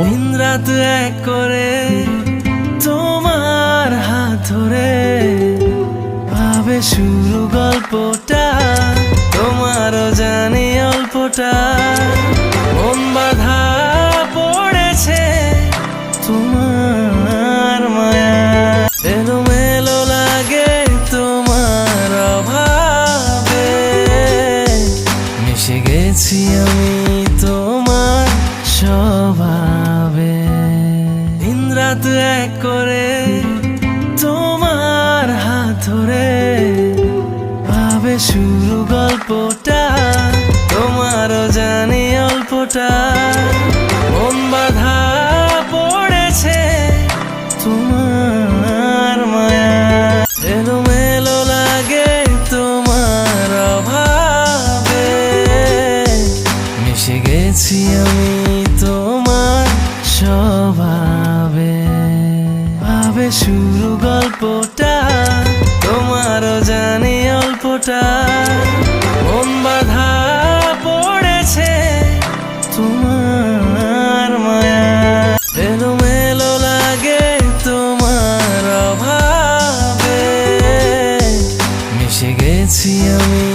দিন রাত এক করে তোমার হাত ধরে ভাবে শুরু গল্পটা, তোমারও জানি অল্পটা। মন বাধা পড়েছে তোমার মায়া, এলোমেলো লাগে তোমার অভাবে। মিশে গেছি আমি তোমার স্বভাবে। দিন রাত এক করে তোমার হাত ধরে ভাবে শুরু গল্পটা, তোমারও জানি অল্পটা। মন বাধা পড়েছে তোমার মায়া, এলোমেলো লাগে তোমার অভাবে। মিশে গেছি আমি তোমার স্বভাবে। ভাবে শুরু গল্পটা, তোমারও জানি অল্পটা। মন বাধা পড়েছে তোমার মায়া, এলোমেলো লাগে তোমার অভাবে। মিশে গেছি আমি